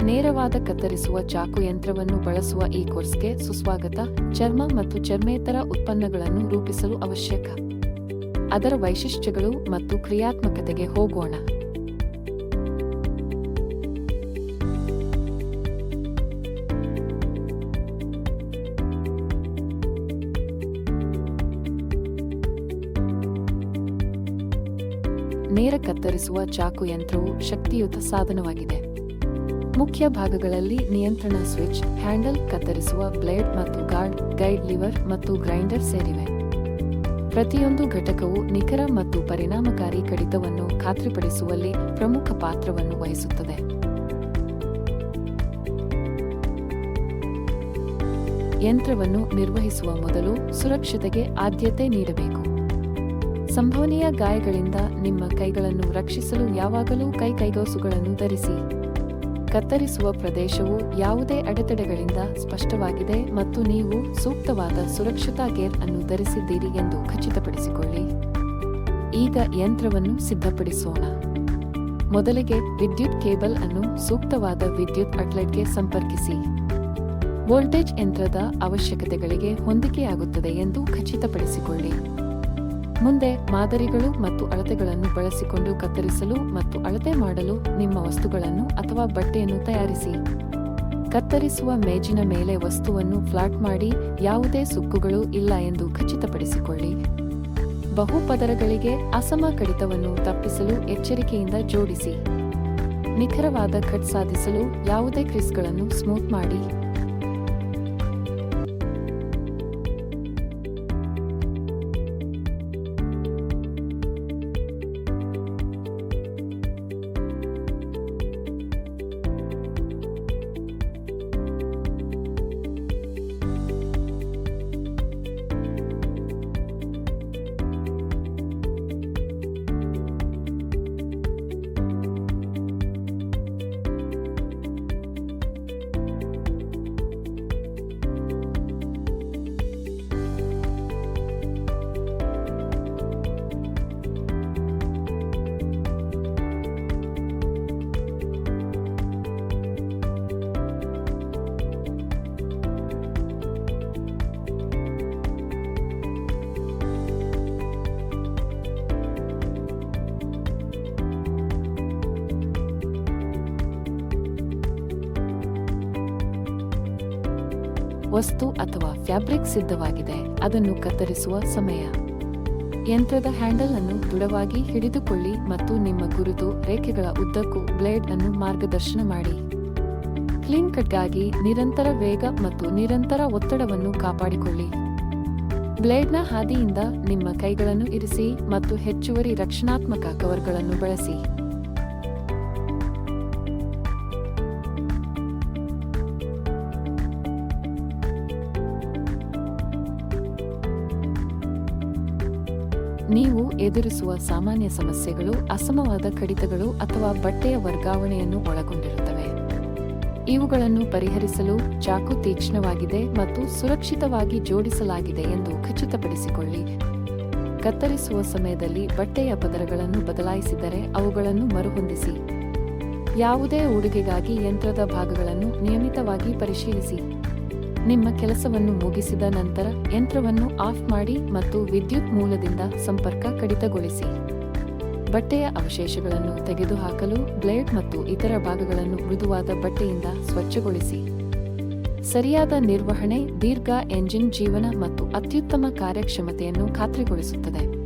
ನೇರವಾದ ಕತ್ತರಿಸುವ ಚಾಕು ಯಂತ್ರವನ್ನು ಬಳಸುವ ಈ ಕೋರ್ಸ್ಗೆ ಸುಸ್ವಾಗತ. ಚರ್ಮ ಮತ್ತು ಚರ್ಮೇತರ ಉತ್ಪನ್ನಗಳನ್ನು ರೂಪಿಸಲು ಅವಶ್ಯಕ. ಅದರ ವೈಶಿಷ್ಟ್ಯಗಳು ಮತ್ತು ಕ್ರಿಯಾತ್ಮಕತೆಗೆ ಹೋಗೋಣ. ನೇರ ಕತ್ತರಿಸುವ ಚಾಕು ಯಂತ್ರವು ಶಕ್ತಿಯುತ ಸಾಧನವಾಗಿದೆ. ಮುಖ್ಯ ಭಾಗಗಳಲ್ಲಿ ನಿಯಂತ್ರಣ ಸ್ವಿಚ್, ಹ್ಯಾಂಡಲ್, ಕತ್ತರಿಸುವ ಬ್ಲೇಡ್ ಮತ್ತು ಗೈಡ್ ಲಿವರ್ ಮತ್ತು ಗ್ರೈಂಡರ್ ಸೇರಿವೆ. ಪ್ರತಿಯೊಂದು ಘಟಕವು ನಿಖರ ಮತ್ತು ಪರಿಣಾಮಕಾರಿ ಕಡಿತವನ್ನು ಖಾತ್ರಿಪಡಿಸುವಲ್ಲಿ ಪ್ರಮುಖ ಪಾತ್ರವನ್ನು ವಹಿಸುತ್ತದೆ. ಯಂತ್ರವನ್ನು ನಿರ್ವಹಿಸುವ ಮೊದಲು ಸುರಕ್ಷತೆಗೆ ಆದ್ಯತೆ ನೀಡಬೇಕು. ಸಂಭವನೀಯ ಗಾಯಗಳಿಂದ ನಿಮ್ಮ ಕೈಗಳನ್ನು ರಕ್ಷಿಸಲು ಯಾವಾಗಲೂ ಕೈಗೌಸುಗಳನ್ನು ಧರಿಸಿ. ಕತ್ತರಿಸುವ ಪ್ರದೇಶವು ಯಾವುದೇ ಅಡೆತಡೆಗಳಿಂದ ಸ್ಪಷ್ಟವಾಗಿದೆ ಮತ್ತು ನೀವು ಸೂಕ್ತವಾದ ಸುರಕ್ಷತಾ ಗೇರ್ ಅನ್ನು ಧರಿಸಿದ್ದೀರಿ ಎಂದು ಖಚಿತಪಡಿಸಿಕೊಳ್ಳಿ. ಈಗ ಯಂತ್ರವನ್ನು ಸಿದ್ಧಪಡಿಸೋಣ. ಮೊದಲಿಗೆ ವಿದ್ಯುತ್ ಕೇಬಲ್ ಅನ್ನು ಸೂಕ್ತವಾದ ವಿದ್ಯುತ್ ಔಟ್ಲೆಟ್ಗೆ ಸಂಪರ್ಕಿಸಿ. ವೋಲ್ಟೇಜ್ ಯಂತ್ರದ ಅವಶ್ಯಕತೆಗಳಿಗೆ ಹೊಂದಿಕೆಯಾಗುತ್ತದೆ ಎಂದು ಖಚಿತಪಡಿಸಿಕೊಳ್ಳಿ. ಮುಂದೆ ಮಾದರಿಗಳು ಮತ್ತು ಅಳತೆಗಳನ್ನು ಬಳಸಿಕೊಂಡು ಕತ್ತರಿಸಲು ಮತ್ತು ಅಳತೆ ಮಾಡಲು ನಿಮ್ಮ ವಸ್ತುಗಳನ್ನು ಅಥವಾ ಬಟ್ಟೆಯನ್ನು ತಯಾರಿಸಿ. ಕತ್ತರಿಸುವ ಮೇಜಿನ ಮೇಲೆ ವಸ್ತುವನ್ನು ಫ್ಲಾಟ್ ಮಾಡಿ, ಯಾವುದೇ ಸುಕ್ಕುಗಳು ಇಲ್ಲ ಎಂದು ಖಚಿತಪಡಿಸಿಕೊಳ್ಳಿ. ಬಹುಪದರಗಳಿಗೆ ಅಸಮ ಕಡಿತವನ್ನು ತಪ್ಪಿಸಲು ಎಚ್ಚರಿಕೆಯಿಂದ ಜೋಡಿಸಿ. ನಿಖರವಾದ ಕಟ್ ಸಾಧಿಸಲು ಯಾವುದೇ ಕ್ರೀಸ್ಗಳನ್ನು ಸ್ಮೂತ್ ಮಾಡಿ. ವಸ್ತು ಅಥವಾ ಫ್ಯಾಬ್ರಿಕ್ ಸಿದ್ಧವಾಗಿದೆ. ಅದನ್ನು ಕತ್ತರಿಸುವ ಸಮಯ. ಯಂತ್ರದ ಹ್ಯಾಂಡಲ್ ಅನ್ನು ದೃಢವಾಗಿ ಹಿಡಿದುಕೊಳ್ಳಿ ಮತ್ತು ನಿಮ್ಮ ಗುರುತು ರೇಖೆಗಳ ಉದ್ದಕ್ಕೂ ಬ್ಲೇಡ್ ಅನ್ನು ಮಾರ್ಗದರ್ಶನ ಮಾಡಿ. ಕ್ಲೀನ್ ಕಟ್ಗಾಗಿ ನಿರಂತರ ವೇಗ ಮತ್ತು ನಿರಂತರ ಒತ್ತಡವನ್ನು ಕಾಪಾಡಿಕೊಳ್ಳಿ. ಬ್ಲೇಡ್ನ ಹಾದಿಯಿಂದ ನಿಮ್ಮ ಕೈಗಳನ್ನು ಇರಿಸಿ ಮತ್ತು ಹೆಚ್ಚುವರಿ ರಕ್ಷಣಾತ್ಮಕ ಕವರ್ಗಳನ್ನು ಬಳಸಿ. ನೀವು ಎದುರಿಸುವ ಸಾಮಾನ್ಯ ಸಮಸ್ಯೆಗಳು ಅಸಮವಾದ ಕಡಿತಗಳು ಅಥವಾ ಬಟ್ಟೆಯ ವರ್ಗಾವಣೆಯನ್ನು ಒಳಗೊಂಡಿರುತ್ತವೆ. ಇವುಗಳನ್ನು ಪರಿಹರಿಸಲು ಚಾಕು ತೀಕ್ಷ್ಣವಾಗಿದೆ ಮತ್ತು ಸುರಕ್ಷಿತವಾಗಿ ಜೋಡಿಸಲಾಗಿದೆ ಎಂದು ಖಚಿತಪಡಿಸಿಕೊಳ್ಳಿ. ಕತ್ತರಿಸುವ ಸಮಯದಲ್ಲಿ ಬಟ್ಟೆಯ ಪದರಗಳನ್ನು ಬದಲಾಯಿಸಿದರೆ ಅವುಗಳನ್ನು ಮರುಹೊಂದಿಸಿ. ಯಾವುದೇ ಉಡುಗೆಗಾಗಿ ಯಂತ್ರದ ಭಾಗಗಳನ್ನು ನಿಯಮಿತವಾಗಿ ಪರಿಶೀಲಿಸಿ. ನಿಮ್ಮ ಕೆಲಸವನ್ನು ಮುಗಿಸಿದ ನಂತರ ಯಂತ್ರವನ್ನು ಆಫ್ ಮಾಡಿ ಮತ್ತು ವಿದ್ಯುತ್ ಮೂಲದಿಂದ ಸಂಪರ್ಕ ಕಡಿತಗೊಳಿಸಿ. ಬಟ್ಟೆಯ ಅವಶೇಷಗಳನ್ನು ತೆಗೆದುಹಾಕಲು ಬ್ಲೇಡ್ ಮತ್ತು ಇತರ ಭಾಗಗಳನ್ನು ಮೃದುವಾದ ಬಟ್ಟೆಯಿಂದ ಸ್ವಚ್ಛಗೊಳಿಸಿ. ಸರಿಯಾದ ನಿರ್ವಹಣೆ ದೀರ್ಘ ಎಂಜಿನ್ ಜೀವನ ಮತ್ತು ಅತ್ಯುತ್ತಮ ಕಾರ್ಯಕ್ಷಮತೆಯನ್ನು ಖಾತ್ರಿಗೊಳಿಸುತ್ತದೆ.